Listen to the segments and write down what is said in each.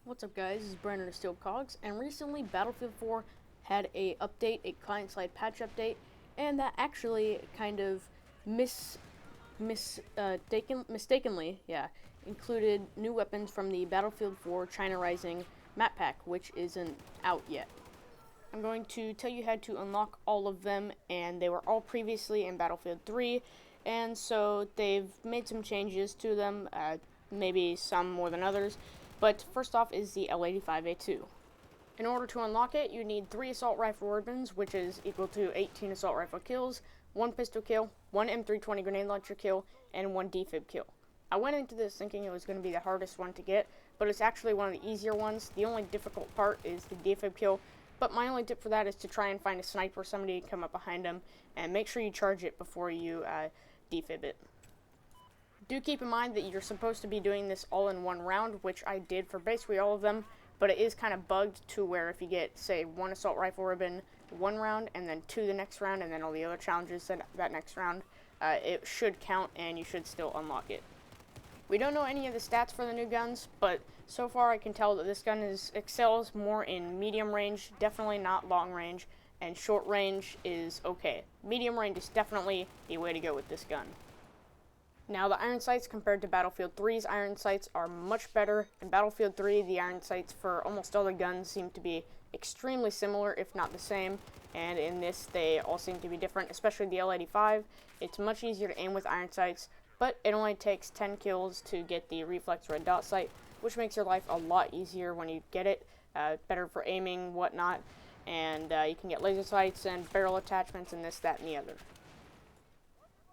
What's up, guys? This is Brandon of Steel Cogs, and recently Battlefield 4 had a client-side patch update, and that actually kind of mistakenly, included new weapons from the Battlefield 4 China Rising map pack, which isn't out yet. I'm going to tell you how to unlock all of them, and they were all previously in Battlefield 3, and so they've made some changes to them, maybe some more than others. But first off is the L85A2. In order to unlock it, you need 3 assault rifle ribbons, which is equal to 18 assault rifle kills, 1 pistol kill, 1 M320 grenade launcher kill, and 1 defib kill. I went into this thinking it was going to be the hardest one to get, but it's actually one of the easier ones. The only difficult part is the defib kill, but my only tip for that is to try and find a sniper, somebody come up behind them, and make sure you charge it before you defib it. Do keep in mind that you're supposed to be doing this all in one round, which I did for basically all of them, but it is kind of bugged to where if you get, say, 1 assault rifle ribbon one round, and then 2 the next round, and then all the other challenges that next round, it should count, and you should still unlock it. We don't know any of the stats for the new guns, but so far I can tell that this gun excels more in medium range, definitely not long range, and short range is okay. Medium range is definitely the way to go with this gun. Now, the iron sights compared to Battlefield 3's iron sights are much better. In Battlefield 3, the iron sights for almost all the guns seem to be extremely similar, if not the same, and in this they all seem to be different, especially the L85. It's much easier to aim with iron sights, but it only takes 10 kills to get the reflex red dot sight, which makes your life a lot easier when you get it, better for aiming, whatnot, and you can get laser sights and barrel attachments and this, that, and the other.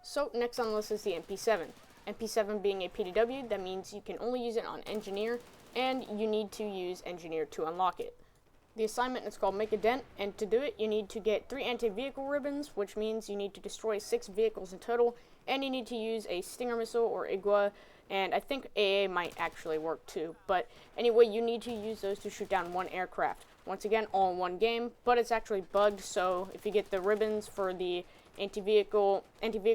So next on the list is the MP7. MP7 being a PDW, that means you can only use it on Engineer, and you need to use Engineer to unlock it. The assignment is called Make a Dent, and to do it you need to get 3 anti-vehicle ribbons, which means you need to destroy 6 vehicles in total, and you need to use a Stinger missile or Igwa, and I think AA might actually work too, but anyway, you need to use those to shoot down 1 aircraft. Once again, all in one game, but it's actually bugged, so if you get the ribbons for the anti-vehicle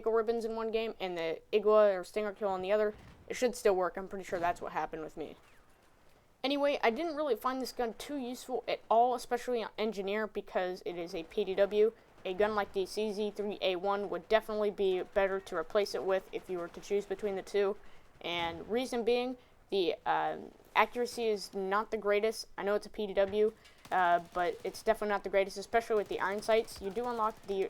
ribbons in one game and the Igwa or Stinger kill on the other, it should still work. I'm pretty sure that's what happened with me. Anyway, I didn't really find this gun too useful at all, especially on Engineer, because it is a PDW. A gun like the CZ3A1 would definitely be better to replace it with if you were to choose between the two, and reason being, the accuracy is not the greatest. I know it's a PDW, but it's definitely not the greatest, especially with the iron sights. You do unlock the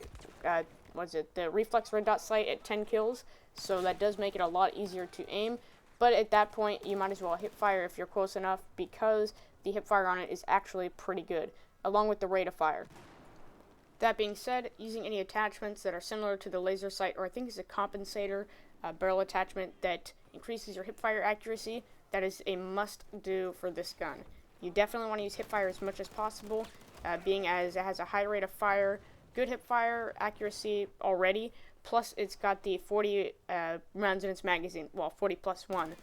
the reflex red dot sight at 10 kills, so that does make it a lot easier to aim, but at that point you might as well hip fire if you're close enough, because the hip fire on it is actually pretty good, along with the rate of fire. That being said, using any attachments that are similar to the laser sight, or I think it's a compensator barrel attachment that increases your hip fire accuracy, that is a must do for this gun. You definitely want to use hip fire as much as possible, being as it has a high rate of fire, good hip fire accuracy already, plus it's got the 40 rounds in its magazine, well, 40 plus 1.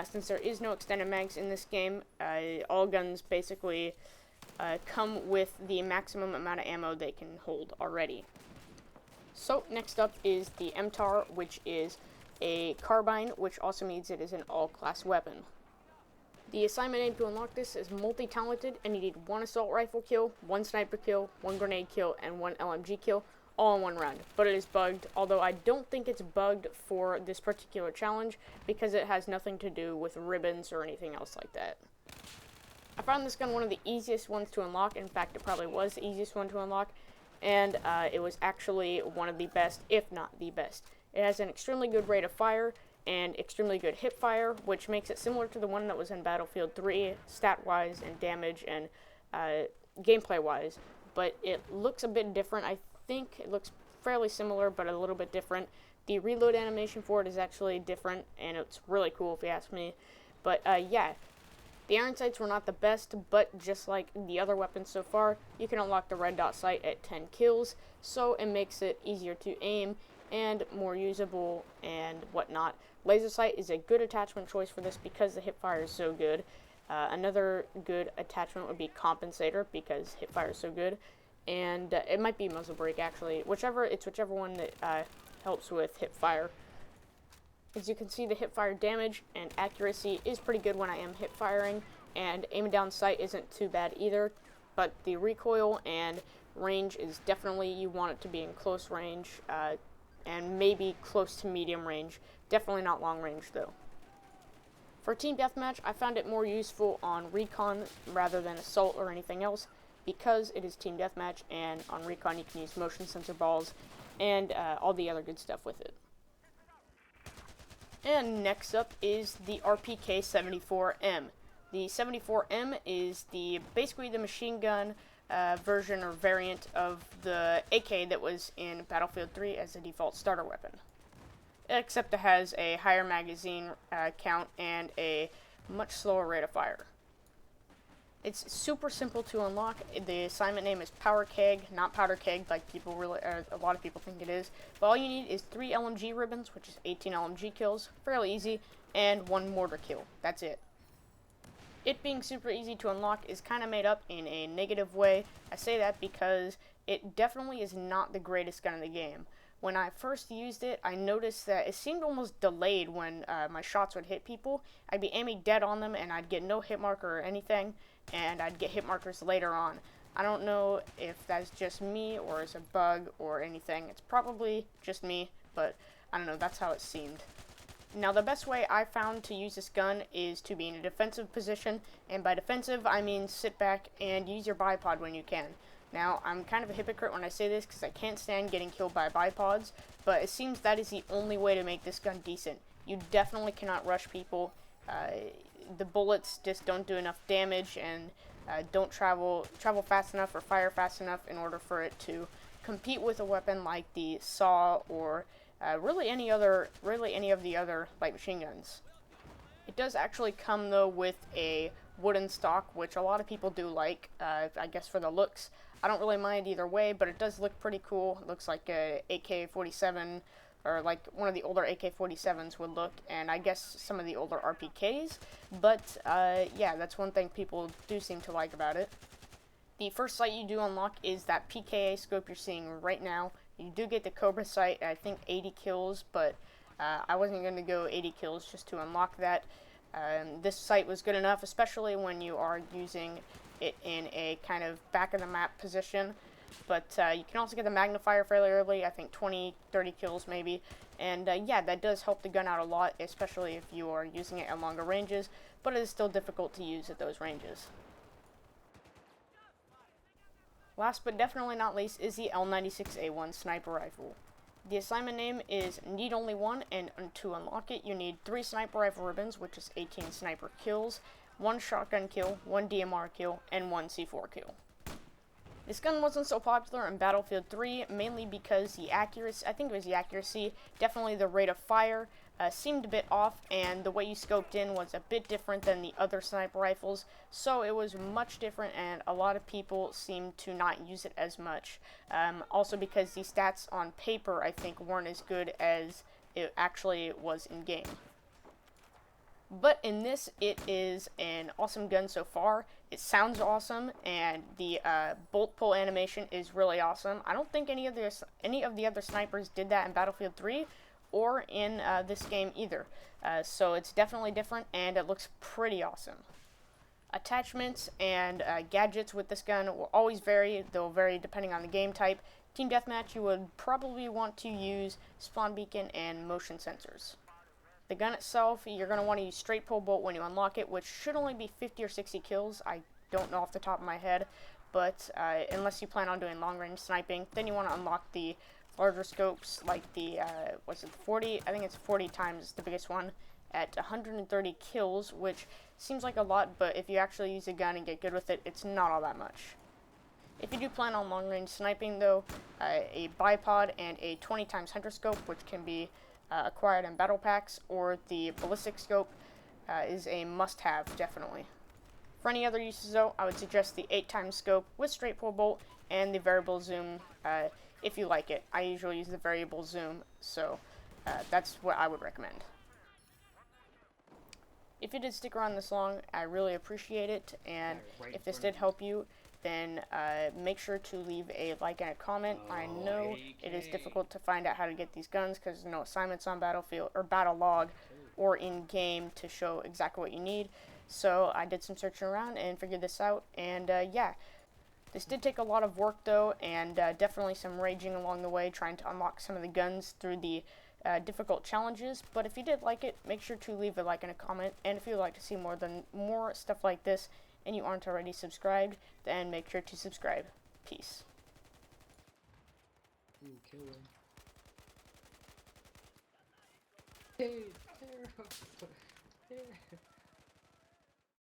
Since there is no extended mags in this game, all guns basically come with the maximum amount of ammo they can hold already. So next up is the MTAR, which is a carbine, which also means it is an all-class weapon. The assignment aim to unlock this is multi-talented, and you need 1 assault rifle kill, 1 sniper kill, 1 grenade kill, and 1 LMG kill, all in one round. But it is bugged, although I don't think it's bugged for this particular challenge, because it has nothing to do with ribbons or anything else like that. I found this gun one of the easiest ones to unlock. In fact, it probably was the easiest one to unlock, and it was actually one of the best, if not the best. It has an extremely good rate of fire, and extremely good hip fire, which makes it similar to the one that was in Battlefield 3, stat-wise and damage and gameplay-wise, but it looks a bit different. I think it looks fairly similar, but a little bit different. The reload animation for it is actually different, and it's really cool if you ask me. But yeah, the iron sights were not the best, but just like the other weapons so far, you can unlock the red dot sight at 10 kills, so it makes it easier to aim and more usable and whatnot. Laser sight is a good attachment choice for this because the hip fire is so good. Another good attachment would be compensator, because hip fire is so good, and it might be muzzle brake actually, whichever one that helps with hip fire. As you can see, the hip fire damage and accuracy is pretty good when I am hip firing, and aiming down sight isn't too bad either, but the recoil and range is definitely, you want it to be in close range, and maybe close to medium range. Definitely not long range though. For Team Deathmatch, I found it more useful on Recon rather than Assault or anything else, because it is Team Deathmatch, and on Recon you can use motion sensor balls and all the other good stuff with it. And next up is the RPK-74M. The 74M is basically the machine gun version or variant of the AK that was in Battlefield 3 as a default starter weapon. Except it has a higher magazine count and a much slower rate of fire. It's super simple to unlock. The assignment name is Power Keg, not Powder Keg like a lot of people think it is. But all you need is 3 LMG ribbons, which is 18 LMG kills, fairly easy, and 1 mortar kill. That's it. It being super easy to unlock is kind of made up in a negative way. I say that because it definitely is not the greatest gun in the game. When I first used it, I noticed that it seemed almost delayed when my shots would hit people. I'd be aiming dead on them and I'd get no hit marker or anything, and I'd get hit markers later on. I don't know if that's just me or is a bug or anything. It's probably just me, but I don't know, that's how it seemed. Now, the best way I found to use this gun is to be in a defensive position, and by defensive, I mean sit back and use your bipod when you can. Now, I'm kind of a hypocrite when I say this because I can't stand getting killed by bipods, but it seems that is the only way to make this gun decent. You definitely cannot rush people. The bullets just don't do enough damage and don't travel fast enough or fire fast enough in order for it to compete with a weapon like the SAW or really any of the other light machine guns. It does actually come though with a wooden stock, which a lot of people do like, I guess for the looks. I don't really mind either way, but it does look pretty cool. It looks like a AK-47, or like one of the older AK-47s would look, and I guess some of the older RPKs, but yeah, that's one thing people do seem to like about it. The first sight you do unlock is that PKA scope you're seeing right now. You do get the Cobra sight, I think 80 kills, but I wasn't going to go 80 kills just to unlock that. This sight was good enough, especially when you are using it in a kind of back of the map position. But you can also get the magnifier fairly early, I think 20, 30 kills maybe. And yeah, that does help the gun out a lot, especially if you are using it at longer ranges, but it is still difficult to use at those ranges. Last but definitely not least is the L96A1 sniper rifle. The assignment name is Need Only One, and to unlock it you need 3 sniper rifle ribbons, which is 18 sniper kills, 1 shotgun kill, 1 DMR kill, and 1 C4 kill. This gun wasn't so popular in Battlefield 3, mainly because the accuracy, definitely the rate of fire, seemed a bit off, and the way you scoped in was a bit different than the other sniper rifles, so it was much different, and a lot of people seemed to not use it as much. Also because the stats on paper, I think, weren't as good as it actually was in game. But in this, it is an awesome gun so far. It sounds awesome, and the bolt pull animation is really awesome. I don't think any of the other snipers did that in Battlefield 3 or in this game either. So it's definitely different, and it looks pretty awesome. Attachments and gadgets with this gun will always vary. They'll vary depending on the game type. Team Deathmatch, you would probably want to use spawn beacon and motion sensors. The gun itself, you're going to want to use straight pull bolt when you unlock it, which should only be 50 or 60 kills. I don't know off the top of my head, but unless you plan on doing long range sniping, then you want to unlock the larger scopes, like the, 40? I think it's 40 times the biggest one at 130 kills, which seems like a lot, but if you actually use a gun and get good with it, it's not all that much. If you do plan on long range sniping though, a bipod and a 20 times hunter scope, which can be acquired in battle packs, or the ballistic scope is a must-have, definitely. For any other uses though, I would suggest the 8 times scope with straight pull bolt and the variable zoom if you like it. I usually use the variable zoom, so that's what I would recommend. If you did stick around this long, I really appreciate it, and if this did help you, then make sure to leave a like and a comment. I know it is difficult to find out how to get these guns because there's no assignments on Battlefield or Battle Log or in game to show exactly what you need. So I did some searching around and figured this out, and yeah. This did take a lot of work though, and definitely some raging along the way, trying to unlock some of the guns through the difficult challenges. But if you did like it, make sure to leave a like and a comment. And if you'd like to see more stuff like this, and you aren't already subscribed, then make sure to subscribe. Peace. Ooh, kill him. Hey, terror!